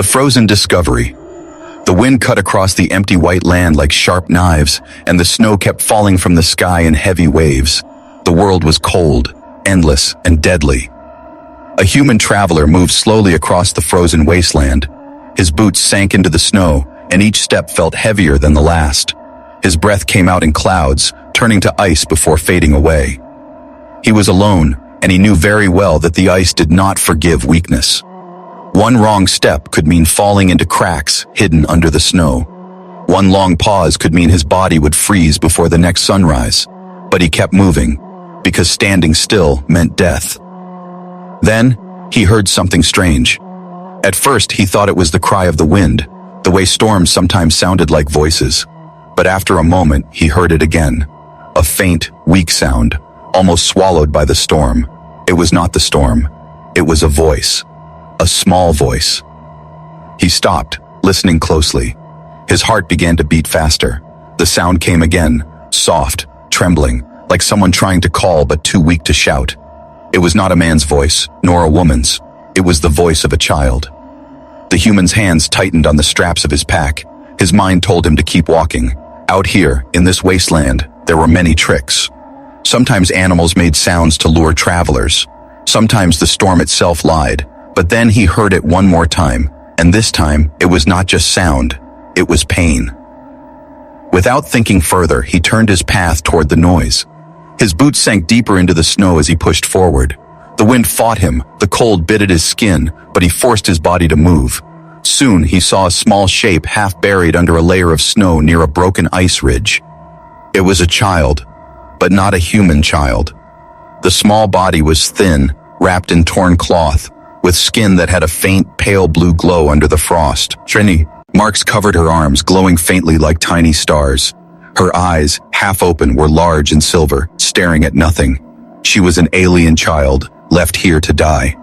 The frozen discovery. The wind cut across the empty white land like sharp knives, and the snow kept falling from the sky in heavy waves. The world was cold, endless, and deadly. A human traveler moved slowly across the frozen wasteland. His boots sank into the snow, and each step felt heavier than the last. His breath came out in clouds, turning to ice before fading away. He was alone, and he knew very well that the ice did not forgive weakness. One wrong step could mean falling into cracks hidden under the snow. One long pause could mean his body would freeze before the next sunrise. But he kept moving, because standing still meant death. Then, he heard something strange. At first, he thought it was the cry of the wind, the way storms sometimes sounded like voices. But after a moment, he heard it again. A faint, weak sound, almost swallowed by the storm. It was not the storm. It was a voice. A small voice. He stopped, listening closely. His heart began to beat faster. The sound came again, soft, trembling, like someone trying to call but too weak to shout. It was not a man's voice, nor a woman's. It was the voice of a child. The human's hands tightened on the straps of his pack. His mind told him to keep walking. Out here, in this wasteland, there were many tricks. Sometimes animals made sounds to lure travelers. Sometimes the storm itself lied. But then he heard it one more time, and this time it was not just sound, it was pain. Without thinking further, he turned his path toward the noise. His boots sank deeper into the snow as he pushed forward. The wind fought him, the cold bit at his skin, but he forced his body to move. Soon he saw a small shape half buried under a layer of snow near a broken ice ridge. It was a child, but not a human child. The small body was thin, wrapped in torn cloth, with skin that had a faint, pale blue glow under the frost. Trini, marks covered her arms, glowing faintly like tiny stars. Her eyes, half open, were large and silver, staring at nothing. She was an alien child, left here to die.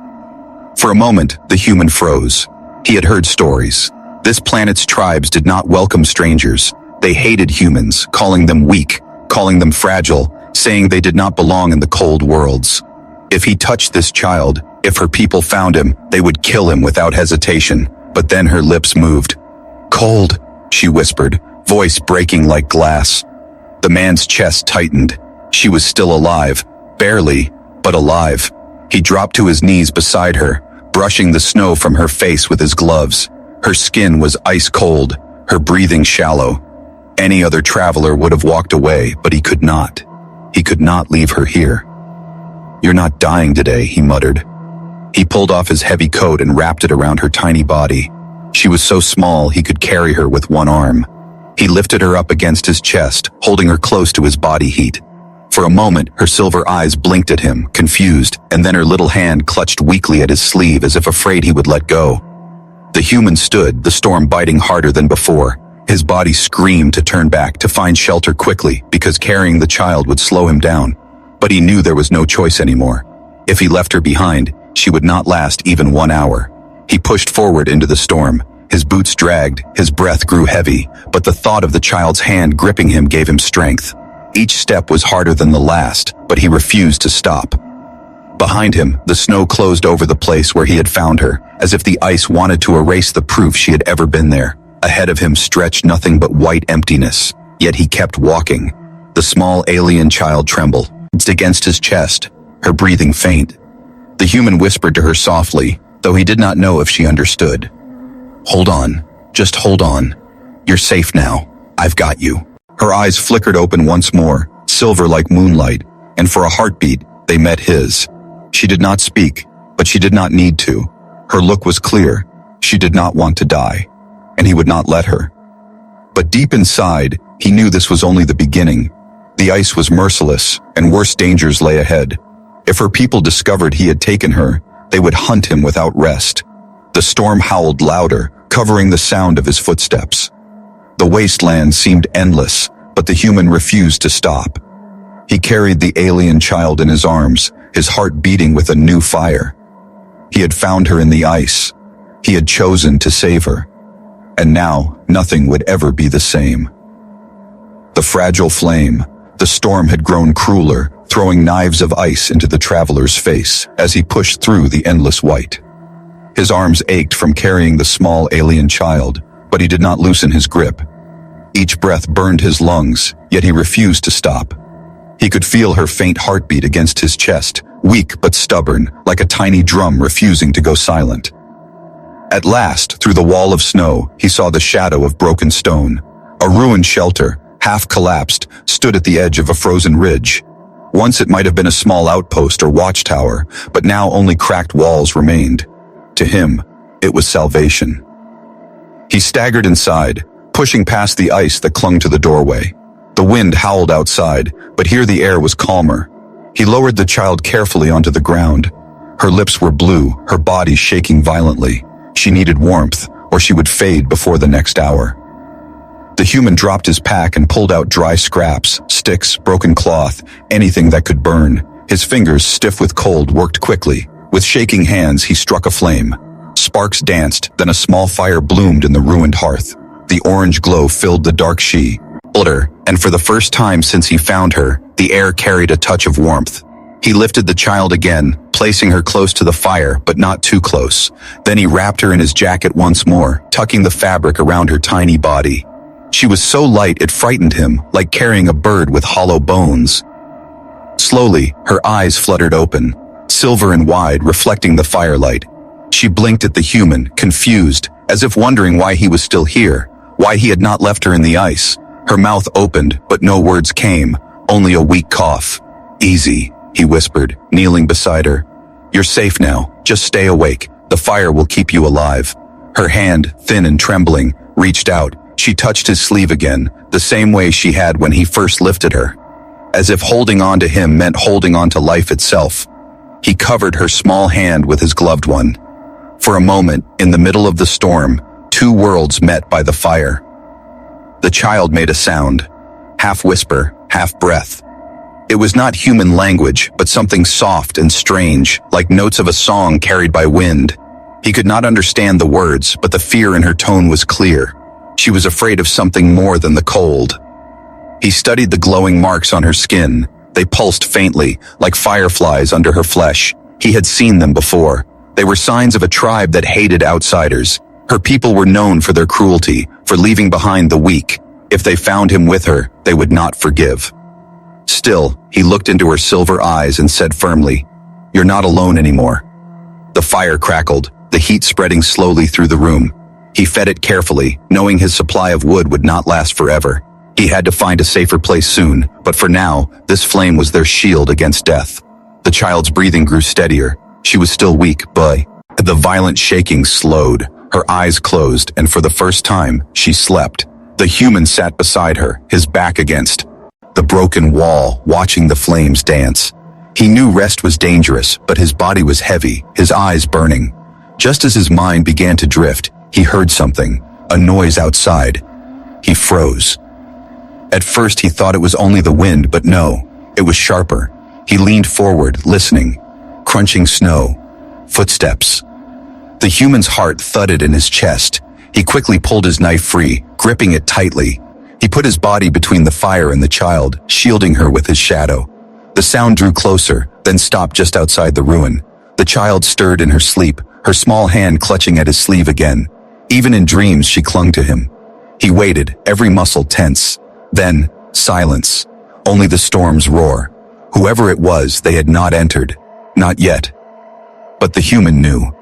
For a moment, the human froze. He had heard stories. This planet's tribes did not welcome strangers. They hated humans, calling them weak, calling them fragile, saying they did not belong in the cold worlds. If he touched this child, if her people found him, they would kill him without hesitation. But then her lips moved. "Cold," she whispered, voice breaking like glass. The man's chest tightened. She was still alive. Barely, but alive. He dropped to his knees beside her, brushing the snow from her face with his gloves. Her skin was ice cold, her breathing shallow. Any other traveler would have walked away, but he could not. He could not leave her here. "You're not dying today," he muttered. He pulled off his heavy coat and wrapped it around her tiny body. She was so small he could carry her with one arm. He lifted her up against his chest, holding her close to his body heat. For a moment, her silver eyes blinked at him, confused, and then her little hand clutched weakly at his sleeve as if afraid he would let go. The human stood, the storm biting harder than before. His body screamed to turn back, to find shelter quickly, because carrying the child would slow him down. But he knew there was no choice anymore. If he left her behind, she would not last even 1 hour. He pushed forward into the storm. His boots dragged, his breath grew heavy, but the thought of the child's hand gripping him gave him strength. Each step was harder than the last, but he refused to stop. Behind him, the snow closed over the place where he had found her, as if the ice wanted to erase the proof she had ever been there. Ahead of him stretched nothing but white emptiness, yet he kept walking. The small alien child trembled against his chest, her breathing faint. The human whispered to her softly, though he did not know if she understood. "Hold on, just hold on. You're safe now. I've got you." Her eyes flickered open once more, silver like moonlight, and for a heartbeat, they met his. She did not speak, but she did not need to. Her look was clear. She did not want to die, and he would not let her. But deep inside, he knew this was only the beginning. The ice was merciless, and worse dangers lay ahead. If her people discovered he had taken her, they would hunt him without rest. The storm howled louder, covering the sound of his footsteps. The wasteland seemed endless, but the human refused to stop. He carried the alien child in his arms, his heart beating with a new fire. He had found her in the ice. He had chosen to save her. And now, nothing would ever be the same. The fragile flame, the storm had grown crueler, throwing knives of ice into the traveler's face as he pushed through the endless white. His arms ached from carrying the small alien child, but he did not loosen his grip. Each breath burned his lungs, yet he refused to stop. He could feel her faint heartbeat against his chest, weak but stubborn, like a tiny drum refusing to go silent. At last, through the wall of snow, he saw the shadow of broken stone. A ruined shelter, half collapsed, stood at the edge of a frozen ridge. Once it might have been a small outpost or watchtower, but now only cracked walls remained. To him, it was salvation. He staggered inside, pushing past the ice that clung to the doorway. The wind howled outside, but here the air was calmer. He lowered the child carefully onto the ground. Her lips were blue, her body shaking violently. She needed warmth, or she would fade before the next hour. The human dropped his pack and pulled out dry scraps, sticks, broken cloth, anything that could burn. His fingers, stiff with cold, worked quickly. With shaking hands, he struck a flame. Sparks danced, then a small fire bloomed in the ruined hearth. The orange glow filled the dark she-builder, and for the first time since he found her, the air carried a touch of warmth. He lifted the child again, placing her close to the fire, but not too close. Then he wrapped her in his jacket once more, tucking the fabric around her tiny body. She was so light it frightened him, like carrying a bird with hollow bones. Slowly, her eyes fluttered open, silver and wide, reflecting the firelight. She blinked at the human, confused, as if wondering why he was still here, why he had not left her in the ice. Her mouth opened, but no words came, only a weak cough. "Easy," he whispered, kneeling beside her. "You're safe now, just stay awake. The fire will keep you alive." Her hand, thin and trembling, reached out. She touched his sleeve again, the same way she had when he first lifted her. As if holding on to him meant holding on to life itself. He covered her small hand with his gloved one. For a moment, in the middle of the storm, two worlds met by the fire. The child made a sound, half whisper, half breath. It was not human language, but something soft and strange, like notes of a song carried by wind. He could not understand the words, but the fear in her tone was clear. She was afraid of something more than the cold. He studied the glowing marks on her skin. They pulsed faintly, like fireflies under her flesh. He had seen them before. They were signs of a tribe that hated outsiders. Her people were known for their cruelty, for leaving behind the weak. If they found him with her, they would not forgive. Still, he looked into her silver eyes and said firmly, "You're not alone anymore." The fire crackled, the heat spreading slowly through the room. He fed it carefully, knowing his supply of wood would not last forever. He had to find a safer place soon, but for now, this flame was their shield against death. The child's breathing grew steadier. She was still weak, but the violent shaking slowed. Her eyes closed, and for the first time, she slept. The human sat beside her, his back against the broken wall, watching the flames dance. He knew rest was dangerous, but his body was heavy, his eyes burning. Just as his mind began to drift, he heard something, a noise outside. He froze. At first he thought it was only the wind, but no, it was sharper. He leaned forward, listening. Crunching snow. Footsteps. The human's heart thudded in his chest. He quickly pulled his knife free, gripping it tightly. He put his body between the fire and the child, shielding her with his shadow. The sound drew closer, then stopped just outside the ruin. The child stirred in her sleep, her small hand clutching at his sleeve again. Even in dreams, she clung to him. He waited, every muscle tense. Then, silence. Only the storm's roar. Whoever it was, they had not entered. Not yet. But the human knew.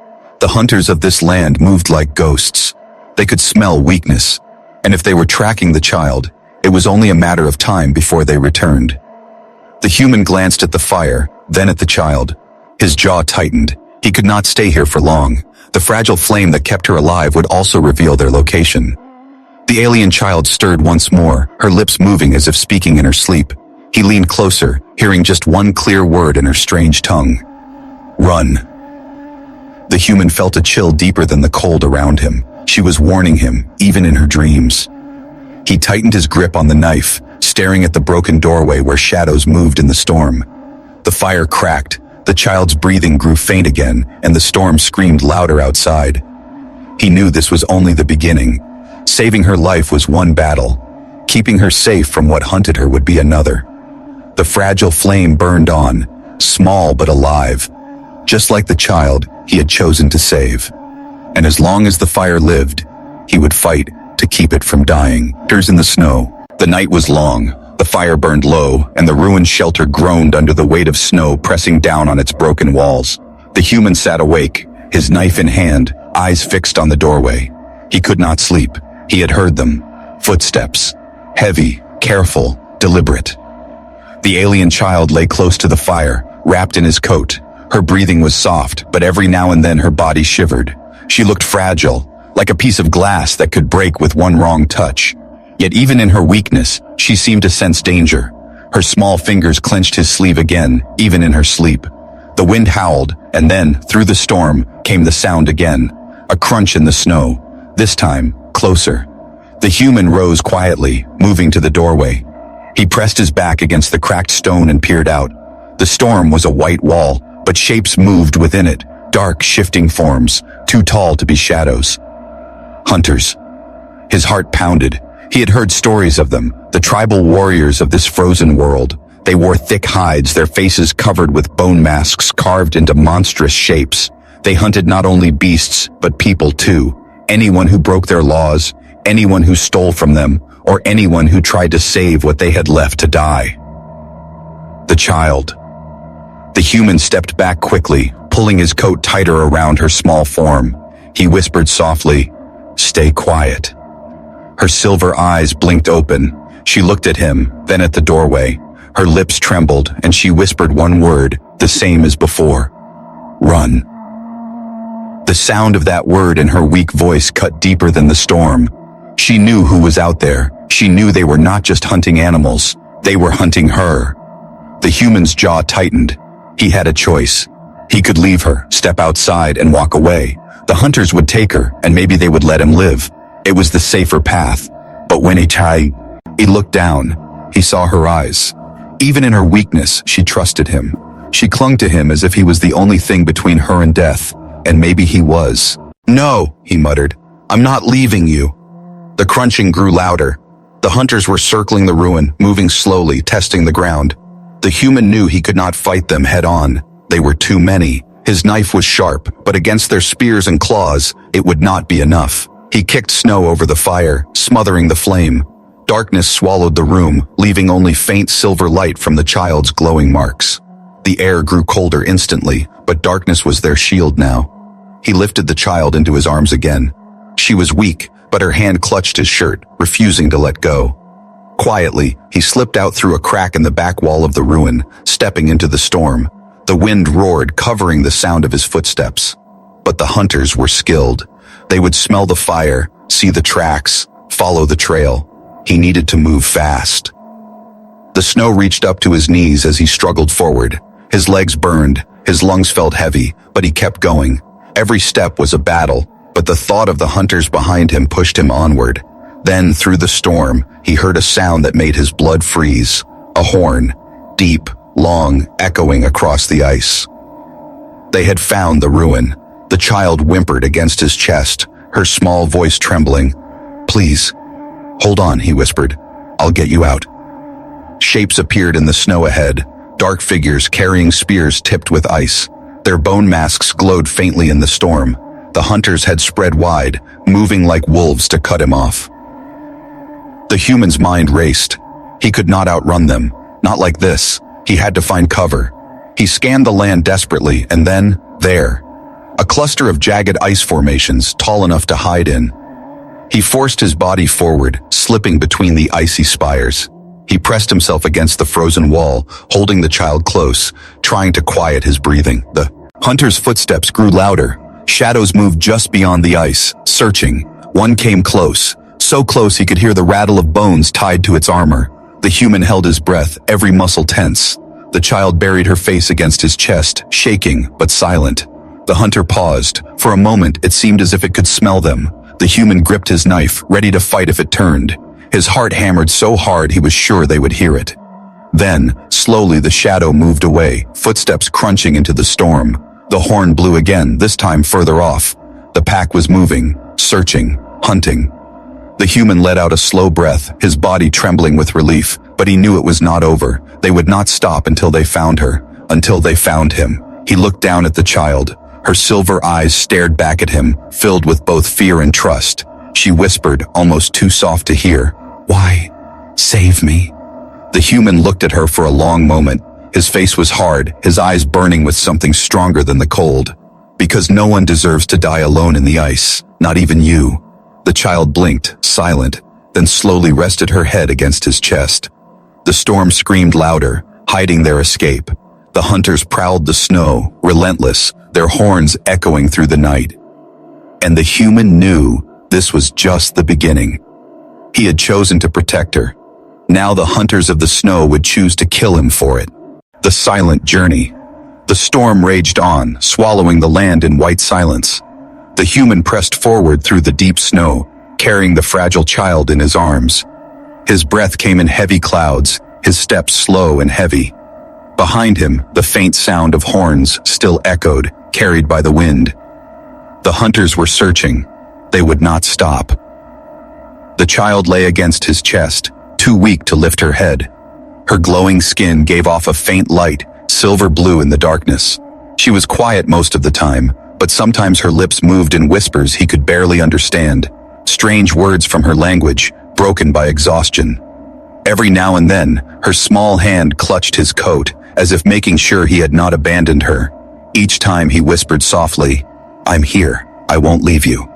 The hunters of this land moved like ghosts. They could smell weakness. And if they were tracking the child, it was only a matter of time before they returned. The human glanced at the fire, then at the child. His jaw tightened. He could not stay here for long. The fragile flame that kept her alive would also reveal their location. The alien child stirred once more, her lips moving as if speaking in her sleep. He leaned closer, hearing just one clear word in her strange tongue. "Run." The human felt a chill deeper than the cold around him. She was warning him, even in her dreams. He tightened his grip on the knife, staring at the broken doorway where shadows moved in the storm. The fire cracked, the child's breathing grew faint again, and the storm screamed louder outside. He knew this was only the beginning. Saving her life was one battle. Keeping her safe from what hunted her would be another. The fragile flame burned on, small but alive. Just like the child he had chosen to save. and as long as the fire lived, he would fight to keep it from dying. Tears in the snow. The night was long, the fire burned low, and the ruined shelter groaned under the weight of snow pressing down on its broken walls. The human sat awake, his knife in hand, eyes fixed on the doorway. He could not sleep. He had heard them. Footsteps. Heavy, careful, deliberate. The alien child lay close to the fire, wrapped in his coat. Her breathing was soft, but every now and then her body shivered. She looked fragile, like a piece of glass that could break with one wrong touch. Yet even in her weakness, she seemed to sense danger. Her small fingers clenched his sleeve again, even in her sleep. The wind howled, and then, through the storm, came the sound again. A crunch in the snow. This time, closer. The human rose quietly, moving to the doorway. He pressed his back against the cracked stone and peered out. The storm was a white wall, but shapes moved within it, dark, shifting forms, too tall to be shadows. Hunters. His heart pounded. He had heard stories of them, the tribal warriors of this frozen world. They wore thick hides, their faces covered with bone masks carved into monstrous shapes. They hunted not only beasts, but people too. Anyone who broke their laws, anyone who stole from them, or anyone who tried to save what they had left to die. The child. The human stepped back quickly, pulling his coat tighter around her small form. He whispered softly, "Stay quiet." Her silver eyes blinked open. She looked at him, then at the doorway. Her lips trembled, and she whispered one word, the same as before. "Run." The sound of that word in her weak voice cut deeper than the storm. She knew who was out there. She knew they were not just hunting animals. They were hunting her. The human's jaw tightened. He had a choice. He could leave her, step outside, and walk away. The hunters would take her, and maybe they would let him live. It was the safer path. But when he looked down, he saw her eyes. Even in her weakness, she trusted him. She clung to him as if he was the only thing between her and death, and maybe he was. "No," he muttered. "I'm not leaving you." The crunching grew louder. The hunters were circling the ruin, moving slowly, testing the ground. The human knew he could not fight them head-on. They were too many. His knife was sharp, but against their spears and claws, it would not be enough. He kicked snow over the fire, smothering the flame. Darkness swallowed the room, leaving only faint silver light from the child's glowing marks. The air grew colder instantly, but darkness was their shield now. He lifted the child into his arms again. She was weak, but her hand clutched his shirt, refusing to let go. Quietly, he slipped out through a crack in the back wall of the ruin, stepping into the storm. The wind roared, covering the sound of his footsteps. But the hunters were skilled. They would smell the fire, see the tracks, follow the trail. He needed to move fast. The snow reached up to his knees as he struggled forward. His legs burned, his lungs felt heavy, but he kept going. Every step was a battle, but the thought of the hunters behind him pushed him onward. Then, through the storm, he heard a sound that made his blood freeze. A horn, deep, long, echoing across the ice. They had found the ruin. The child whimpered against his chest, her small voice trembling. "Please, hold on," he whispered. "I'll get you out." Shapes appeared in the snow ahead, dark figures carrying spears tipped with ice. Their bone masks glowed faintly in the storm. The hunters had spread wide, moving like wolves to cut him off. The human's mind raced. He could not outrun them. Not like this. He had to find cover. He scanned the land desperately, and then, there. A cluster of jagged ice formations, tall enough to hide in. He forced his body forward, slipping between the icy spires. He pressed himself against the frozen wall, holding the child close, trying to quiet his breathing. The hunter's footsteps grew louder. Shadows moved just beyond the ice, searching. One came close, so close he could hear the rattle of bones tied to its armor. The human held his breath, every muscle tense. The child buried her face against his chest, shaking, but silent. The hunter paused. For a moment, it seemed as if it could smell them. The human gripped his knife, ready to fight if it turned. His heart hammered so hard he was sure they would hear it. Then, slowly the shadow moved away, footsteps crunching into the storm. The horn blew again, this time further off. The pack was moving, searching, hunting. The human let out a slow breath, his body trembling with relief, but he knew it was not over. They would not stop until they found her, until they found him. He looked down at the child. Her silver eyes stared back at him, filled with both fear and trust. She whispered, almost too soft to hear, "Why? Save me." The human looked at her for a long moment. His face was hard, his eyes burning with something stronger than the cold. "Because no one deserves to die alone in the ice, not even you." The child blinked, silent, then slowly rested her head against his chest. The storm screamed louder, hiding their escape. The hunters prowled the snow, relentless, their horns echoing through the night. And the human knew this was just the beginning. He had chosen to protect her. Now the hunters of the snow would choose to kill him for it. The silent journey. The storm raged on, swallowing the land in white silence. The human pressed forward through the deep snow, carrying the fragile child in his arms. His breath came in heavy clouds, his steps slow and heavy. Behind him, the faint sound of horns still echoed, carried by the wind. The hunters were searching. They would not stop. The child lay against his chest, too weak to lift her head. Her glowing skin gave off a faint light, silver blue in the darkness. She was quiet most of the time, but sometimes her lips moved in whispers he could barely understand. Strange words from her language, broken by exhaustion. Every now and then, her small hand clutched his coat, as if making sure he had not abandoned her. Each time he whispered softly, "I'm here, I won't leave you."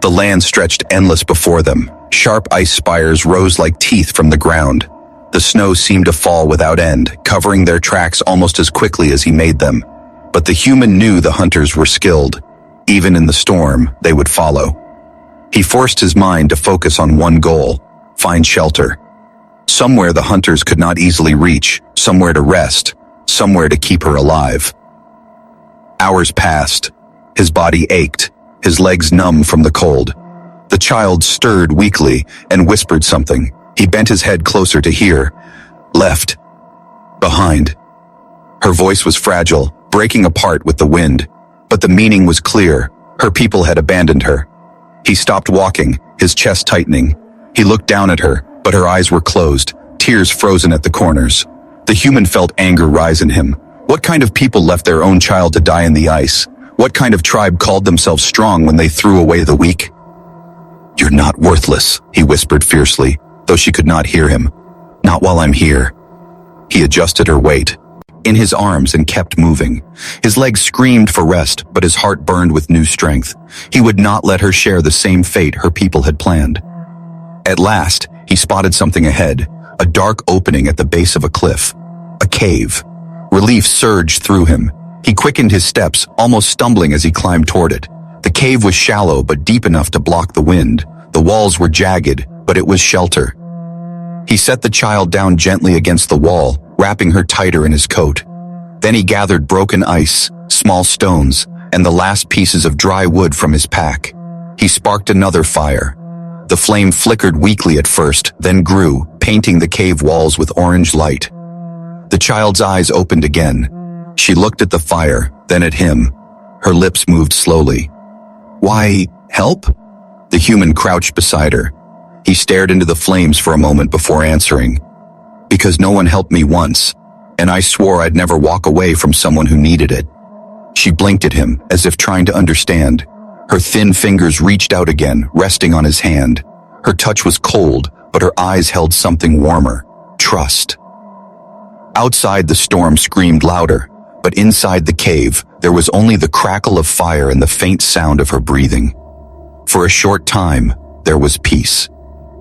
The land stretched endless before them. Sharp ice spires rose like teeth from the ground. The snow seemed to fall without end, covering their tracks almost as quickly as he made them. But the human knew the hunters were skilled. Even in the storm, they would follow. He forced his mind to focus on one goal: find shelter. Somewhere the hunters could not easily reach, somewhere to rest, somewhere to keep her alive. Hours passed. His body ached, his legs numb from the cold. The child stirred weakly and whispered something. He bent his head closer to hear. "Left. Behind." Her voice was fragile, breaking apart with the wind. But the meaning was clear. Her people had abandoned her. He stopped walking, his chest tightening. He looked down at her, but her eyes were closed, tears frozen at the corners. The human felt anger rise in him. What kind of people left their own child to die in the ice? What kind of tribe called themselves strong when they threw away the weak? "You're not worthless," he whispered fiercely, though she could not hear him. "Not while I'm here." He adjusted her weight in his arms and kept moving. His legs screamed for rest, but his heart burned with new strength. He would not let her share the same fate her people had planned. At last, he spotted something ahead, a dark opening at the base of a cliff. A cave. Relief surged through him. He quickened his steps, almost stumbling as he climbed toward it. The cave was shallow but deep enough to block the wind. The walls were jagged, but it was shelter. He set the child down gently against the wall, wrapping her tighter in his coat. Then he gathered broken ice, small stones, and the last pieces of dry wood from his pack. He sparked another fire. The flame flickered weakly at first, then grew, painting the cave walls with orange light. The child's eyes opened again. She looked at the fire, then at him. Her lips moved slowly. "Why, help?" The human crouched beside her. He stared into the flames for a moment before answering. "Because no one helped me once, and I swore I'd never walk away from someone who needed it." She blinked at him, as if trying to understand. Her thin fingers reached out again, resting on his hand. Her touch was cold, but her eyes held something warmer: trust. Outside, the storm screamed louder, but inside the cave, there was only the crackle of fire and the faint sound of her breathing. For a short time, there was peace.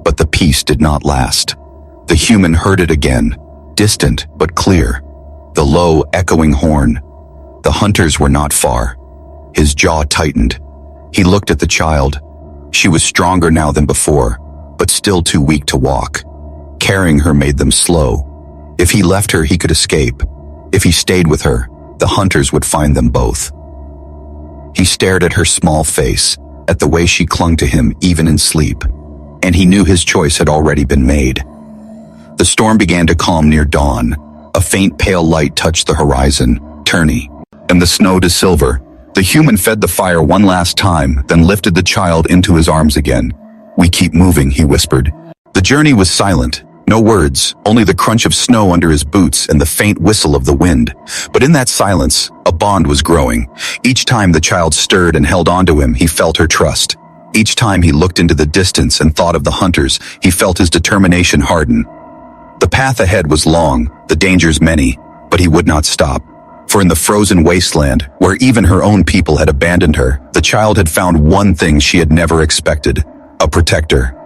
But the peace did not last. The human heard it again, distant but clear. The low, echoing horn. The hunters were not far. His jaw tightened. He looked at the child. She was stronger now than before, but still too weak to walk. Carrying her made them slow. If he left her, he could escape. If he stayed with her, the hunters would find them both. He stared at her small face, at the way she clung to him even in sleep, and he knew his choice had already been made. The storm began to calm near dawn. A faint pale light touched the horizon, turning, and the snow to silver. The human fed the fire one last time, then lifted the child into his arms again. "We keep moving," he whispered. The journey was silent. No words, only the crunch of snow under his boots and the faint whistle of the wind. But in that silence, a bond was growing. Each time the child stirred and held onto him, he felt her trust. Each time he looked into the distance and thought of the hunters, he felt his determination harden. The path ahead was long, the dangers many, but he would not stop. For in the frozen wasteland, where even her own people had abandoned her, the child had found one thing she had never expected: a protector.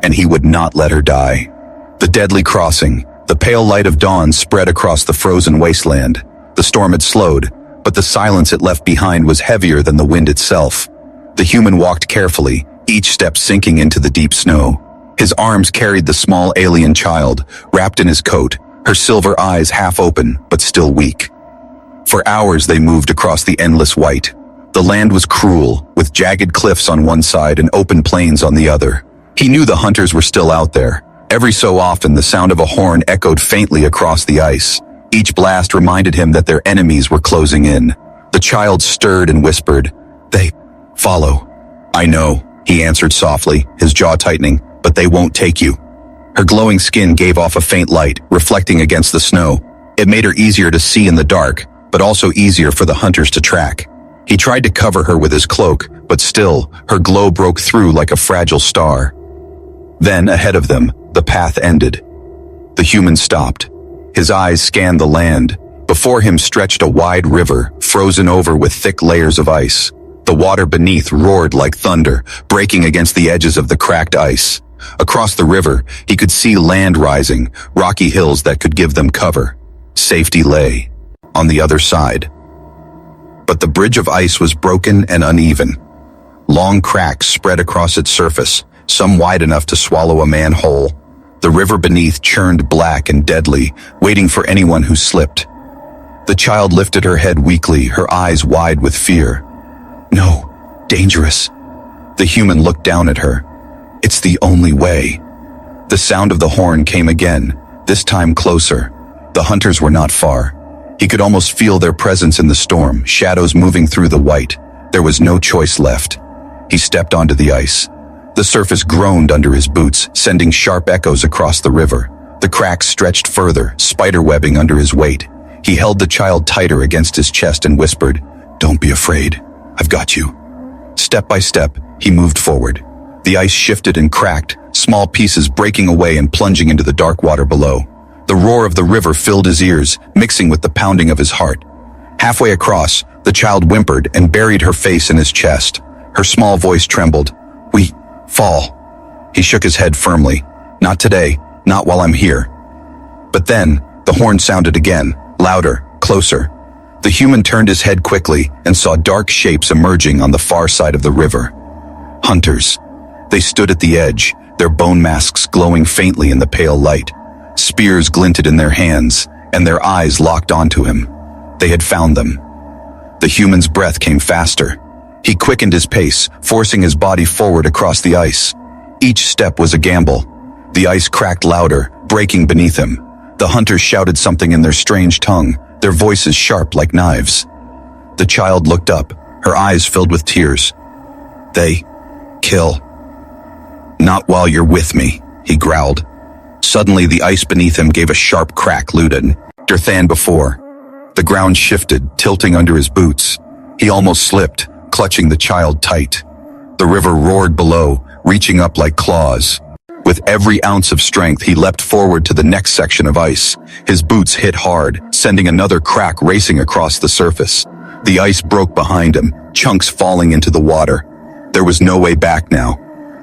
And he would not let her die. The deadly crossing, the pale light of dawn spread across the frozen wasteland. The storm had slowed, but the silence it left behind was heavier than the wind itself. The human walked carefully, each step sinking into the deep snow. His arms carried the small alien child, wrapped in his coat, her silver eyes half open, but still weak. For hours they moved across the endless white. The land was cruel, with jagged cliffs on one side and open plains on the other. He knew the hunters were still out there. Every so often the sound of a horn echoed faintly across the ice. Each blast reminded him that their enemies were closing in. The child stirred and whispered, "They follow." "I know," he answered softly, his jaw tightening, "but they won't take you." Her glowing skin gave off a faint light, reflecting against the snow. It made her easier to see in the dark, but also easier for the hunters to track. He tried to cover her with his cloak, but still, her glow broke through like a fragile star. Then, ahead of them, the path ended. The human stopped. His eyes scanned the land. Before him stretched a wide river, frozen over with thick layers of ice. The water beneath roared like thunder, breaking against the edges of the cracked ice. Across the river, he could see land rising, rocky hills that could give them cover. Safety lay on the other side. But the bridge of ice was broken and uneven. Long cracks spread across its surface, some wide enough to swallow a man whole. The river beneath churned black and deadly, waiting for anyone who slipped. The child lifted her head weakly, her eyes wide with fear. "No, dangerous." The human looked down at her. "It's the only way." The sound of the horn came again, this time closer. The hunters were not far. He could almost feel their presence in the storm, shadows moving through the white. There was no choice left. He stepped onto the ice. The surface groaned under his boots, sending sharp echoes across the river. The cracks stretched further, spiderwebbing under his weight. He held the child tighter against his chest and whispered, "Don't be afraid. I've got you." Step by step, he moved forward. The ice shifted and cracked, small pieces breaking away and plunging into the dark water below. The roar of the river filled his ears, mixing with the pounding of his heart. Halfway across, the child whimpered and buried her face in his chest. Her small voice trembled. "We fall." He shook his head firmly. "Not today, not while I'm here." But then, the horn sounded again, louder, closer. The human turned his head quickly and saw dark shapes emerging on the far side of the river. Hunters. They stood at the edge, their bone masks glowing faintly in the pale light. Spears glinted in their hands, and their eyes locked onto him. They had found them. The human's breath came faster. He quickened his pace, forcing his body forward across the ice. Each step was a gamble. The ice cracked louder, breaking beneath him. The hunters shouted something in their strange tongue, their voices sharp like knives. The child looked up, her eyes filled with tears. "They kill." "Not while you're with me," he growled. Suddenly the ice beneath him gave a sharp crack louder than before. The ground shifted, tilting under his boots. He almost slipped, clutching the child tight. The river roared below, reaching up like claws. With every ounce of strength, he leapt forward to the next section of ice. His boots hit hard, sending another crack racing across the surface. The ice broke behind him, chunks falling into the water. There was no way back now.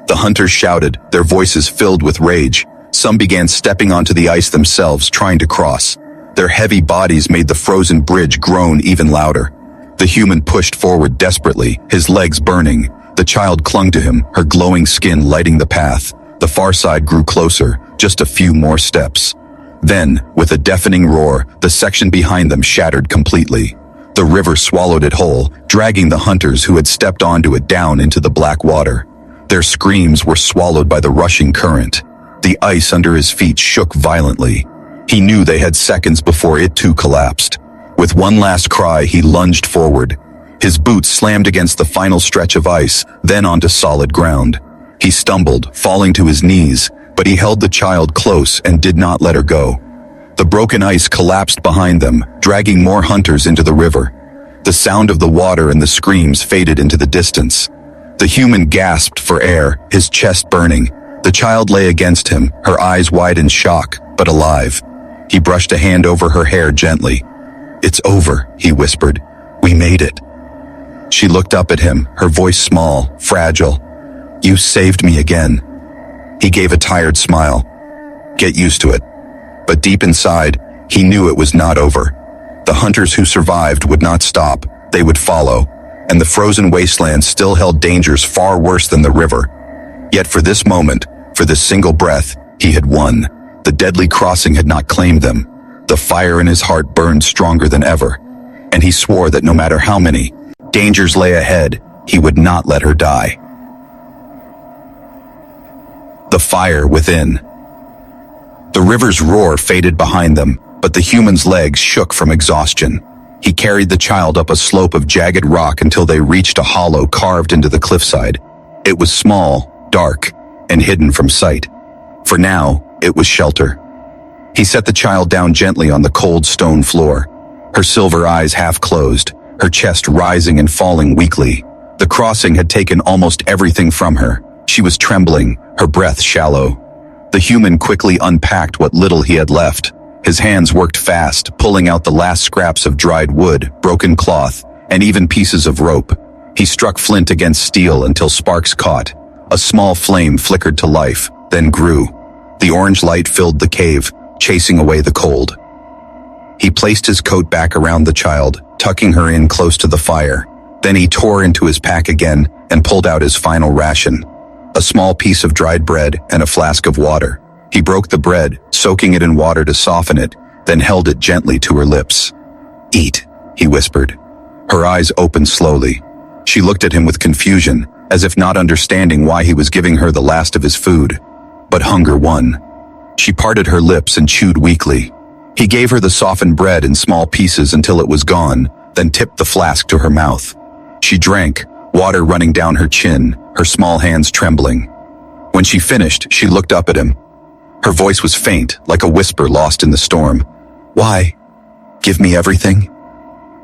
The hunters shouted, their voices filled with rage. Some began stepping onto the ice themselves, trying to cross. Their heavy bodies made the frozen bridge groan even louder. The human pushed forward desperately, his legs burning. The child clung to him, her glowing skin lighting the path. The far side grew closer, just a few more steps. Then, with a deafening roar, the section behind them shattered completely. The river swallowed it whole, dragging the hunters who had stepped onto it down into the black water. Their screams were swallowed by the rushing current. The ice under his feet shook violently. He knew they had seconds before it too collapsed. With one last cry, he lunged forward. His boots slammed against the final stretch of ice, then onto solid ground. He stumbled, falling to his knees, but he held the child close and did not let her go. The broken ice collapsed behind them, dragging more hunters into the river. The sound of the water and the screams faded into the distance. The human gasped for air, his chest burning. The child lay against him, her eyes wide in shock, but alive. He brushed a hand over her hair gently. "It's over," he whispered. "We made it." She looked up at him, her voice small, fragile. "You saved me again." He gave a tired smile. "Get used to it." But deep inside, he knew it was not over. The hunters who survived would not stop. They would follow. And the frozen wasteland still held dangers far worse than the river. Yet for this moment, for this single breath, he had won. The deadly crossing had not claimed them. The fire in his heart burned stronger than ever. And he swore that no matter how many dangers lay ahead, he would not let her die. The fire within. The river's roar faded behind them, but the human's legs shook from exhaustion. He carried the child up a slope of jagged rock until they reached a hollow carved into the cliffside. It was small, dark, and hidden from sight. For now, it was shelter. He set the child down gently on the cold stone floor, her silver eyes half closed, her chest rising and falling weakly. The crossing had taken almost everything from her. She was trembling, her breath shallow. The human quickly unpacked what little he had left. His hands worked fast, pulling out the last scraps of dried wood, broken cloth, and even pieces of rope. He struck flint against steel until sparks caught. A small flame flickered to life, then grew. The orange light filled the cave, chasing away the cold. He placed his coat back around the child, tucking her in close to the fire. Then he tore into his pack again and pulled out his final ration. A small piece of dried bread and a flask of water. He broke the bread, soaking it in water to soften it, then held it gently to her lips. "Eat," he whispered. Her eyes opened slowly. She looked at him with confusion, as if not understanding why he was giving her the last of his food. But hunger won. She parted her lips and chewed weakly. He gave her the softened bread in small pieces until it was gone, then tipped the flask to her mouth. She drank, water running down her chin, her small hands trembling. When she finished, she looked up at him. Her voice was faint, like a whisper lost in the storm. "Why? Give me everything?"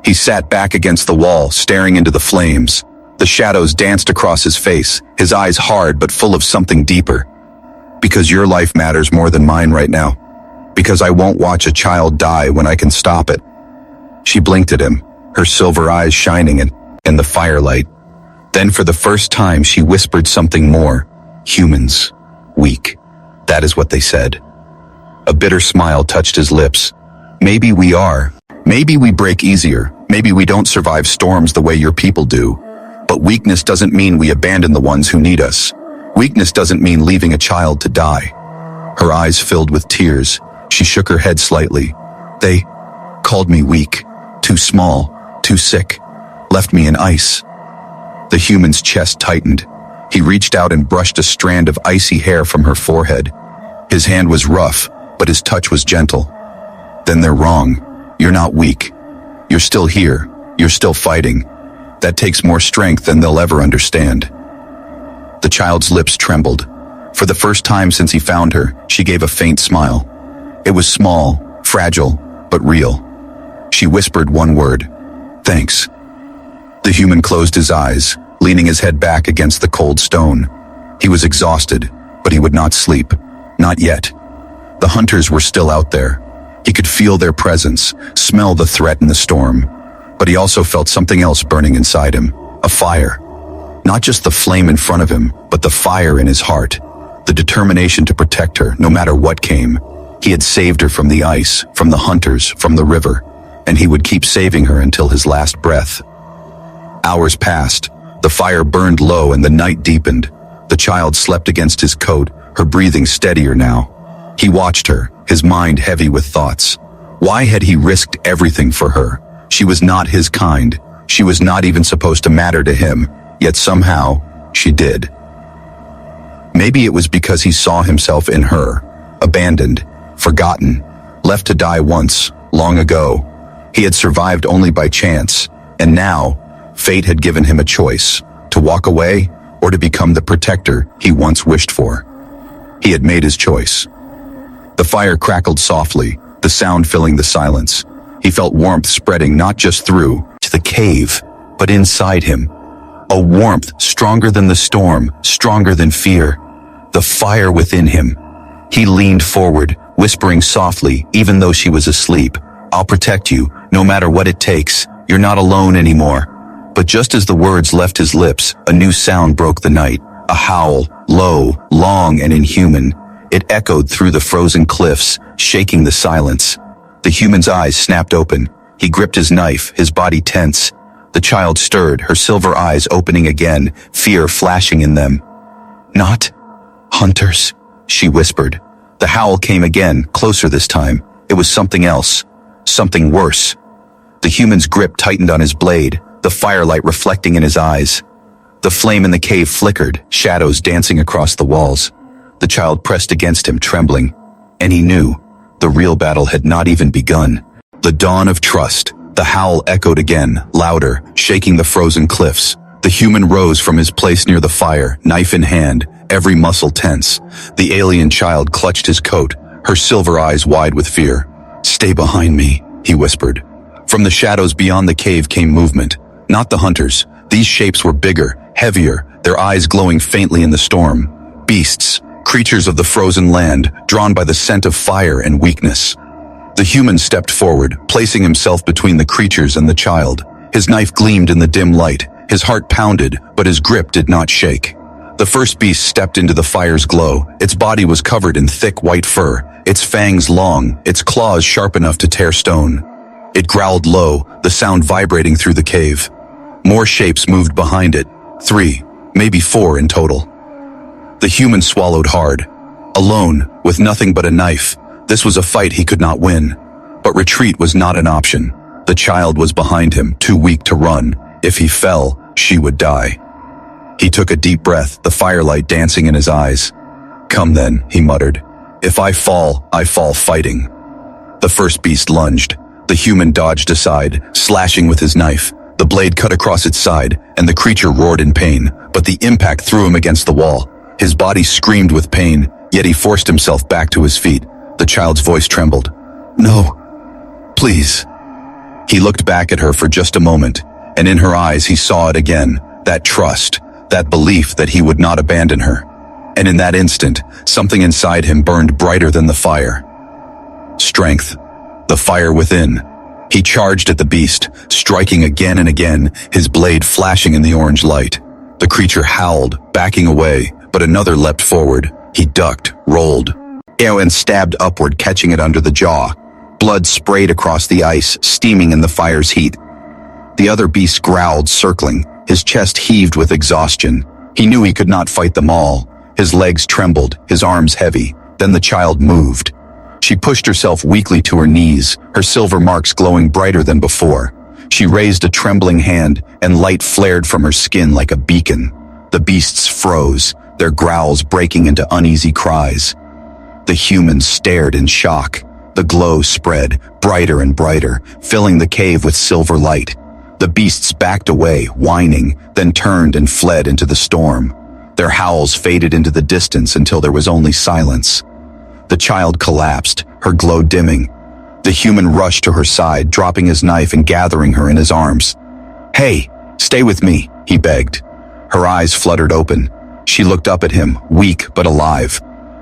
He sat back against the wall, staring into the flames. The shadows danced across his face, his eyes hard but full of something deeper. "Because your life matters more than mine right now. Because I won't watch a child die when I can stop it." She blinked at him, her silver eyes shining in the firelight. Then for the first time she whispered something more. "Humans. Weak. That is what they said." A bitter smile touched his lips. "Maybe we are. Maybe we break easier. Maybe we don't survive storms the way your people do. But weakness doesn't mean we abandon the ones who need us. Weakness doesn't mean leaving a child to die." Her eyes filled with tears. She shook her head slightly. "They called me weak. Too small. Too sick. Left me in ice." The human's chest tightened. He reached out and brushed a strand of icy hair from her forehead. His hand was rough, but his touch was gentle. "Then they're wrong. You're not weak. You're still here. You're still fighting. That takes more strength than they'll ever understand." The child's lips trembled. For the first time since he found her, she gave a faint smile. It was small, fragile, but real. She whispered one word. "Thanks." The human closed his eyes, leaning his head back against the cold stone. He was exhausted, but he would not sleep. Not yet. The hunters were still out there. He could feel their presence, smell the threat in the storm. But he also felt something else burning inside him, a fire. Not just the flame in front of him, but the fire in his heart. The determination to protect her, no matter what came. He had saved her from the ice, from the hunters, from the river, and he would keep saving her until his last breath. Hours passed. The fire burned low and the night deepened. The child slept against his coat, her breathing steadier now. He watched her, his mind heavy with thoughts. Why had he risked everything for her? She was not his kind. She was not even supposed to matter to him, yet somehow, she did. Maybe it was because he saw himself in her, abandoned, forgotten, left to die once, long ago. He had survived only by chance, and now, fate had given him a choice, to walk away or to become the protector he once wished for. He had made his choice. The fire crackled softly, the sound filling the silence. He felt warmth spreading not just through to the cave, but inside him. A warmth stronger than the storm, stronger than fear. The fire within him. He leaned forward, whispering softly, even though she was asleep. "I'll protect you, no matter what it takes. You're not alone anymore." But just as the words left his lips, a new sound broke the night. A howl, low, long, and inhuman. It echoed through the frozen cliffs, shaking the silence. The human's eyes snapped open. He gripped his knife, his body tense. The child stirred, her silver eyes opening again, fear flashing in them. "Not hunters," she whispered. The howl came again, closer this time. It was something else. Something worse. The human's grip tightened on his blade, the firelight reflecting in his eyes. The flame in the cave flickered, shadows dancing across the walls. The child pressed against him, trembling. And he knew. The real battle had not even begun. The dawn of trust. The howl echoed again, louder, shaking the frozen cliffs. The human rose from his place near the fire, knife in hand, every muscle tense. The alien child clutched his coat, her silver eyes wide with fear. "Stay behind me," he whispered. From the shadows beyond the cave came movement. Not the hunters. These shapes were bigger, heavier, their eyes glowing faintly in the storm. Beasts, creatures of the frozen land, drawn by the scent of fire and weakness. The human stepped forward, placing himself between the creatures and the child. His knife gleamed in the dim light. His heart pounded, but his grip did not shake. The first beast stepped into the fire's glow. Its body was covered in thick white fur, its fangs long, its claws sharp enough to tear stone. It growled low, the sound vibrating through the cave. More shapes moved behind it. 3, maybe 4 in total. The human swallowed hard. Alone, with nothing but a knife, this was a fight he could not win. But retreat was not an option. The child was behind him, too weak to run. If he fell, she would die. He took a deep breath, the firelight dancing in his eyes. "Come then," he muttered. "If I fall fighting." The first beast lunged. The human dodged aside, slashing with his knife. The blade cut across its side, and the creature roared in pain, but the impact threw him against the wall. His body screamed with pain, yet he forced himself back to his feet. The child's voice trembled. "No, please." He looked back at her for just a moment, and in her eyes he saw it again, that trust, that belief that he would not abandon her. And in that instant, something inside him burned brighter than the fire. Strength. The fire within. He charged at the beast, striking again and again, his blade flashing in the orange light. The creature howled, backing away, but another leapt forward. He ducked, rolled, and stabbed upward, catching it under the jaw. Blood sprayed across the ice, steaming in the fire's heat. The other beast growled, circling. His chest heaved with exhaustion. He knew he could not fight them all. His legs trembled, his arms heavy. Then the child moved. She pushed herself weakly to her knees, her silver marks glowing brighter than before. She raised a trembling hand, and light flared from her skin like a beacon. The beasts froze, their growls breaking into uneasy cries. The humans stared in shock. The glow spread, brighter and brighter, filling the cave with silver light. The beasts backed away, whining, then turned and fled into the storm. Their howls faded into the distance until there was only silence. The child collapsed, her glow dimming. The human rushed to her side, dropping his knife and gathering her in his arms. "Hey, stay with me," he begged. Her eyes fluttered open. She looked up at him, weak but alive.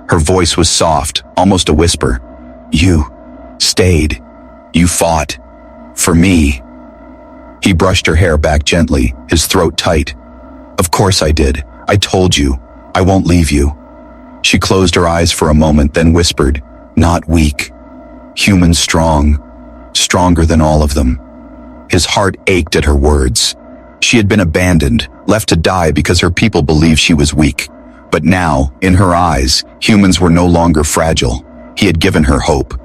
Her voice was soft, almost a whisper. "You stayed. You fought. For me." He brushed her hair back gently, his throat tight. "Of course I did. I told you. I won't leave you." She closed her eyes for a moment, then whispered, "Not weak. Human strong. Stronger than all of them." His heart ached at her words. She had been abandoned, left to die because her people believed she was weak. But now, in her eyes, humans were no longer fragile. He had given her hope.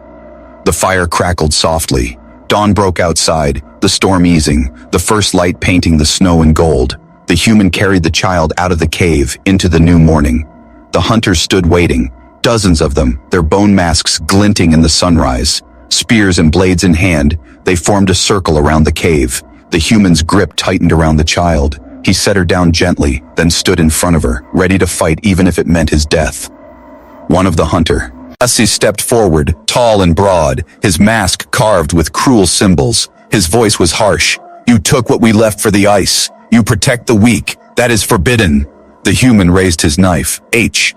The fire crackled softly. Dawn broke outside, the storm easing, the first light painting the snow in gold. The human carried the child out of the cave, into the new morning. The hunters stood waiting, dozens of them, their bone masks glinting in the sunrise. Spears and blades in hand, they formed a circle around the cave. The human's grip tightened around the child. He set her down gently, then stood in front of her, ready to fight even if it meant his death. one of the hunter. Hussey stepped forward, tall and broad, his mask carved with cruel symbols. His voice was harsh. You took what we left for the ice. You protect the weak. That is forbidden. The human raised his knife. H.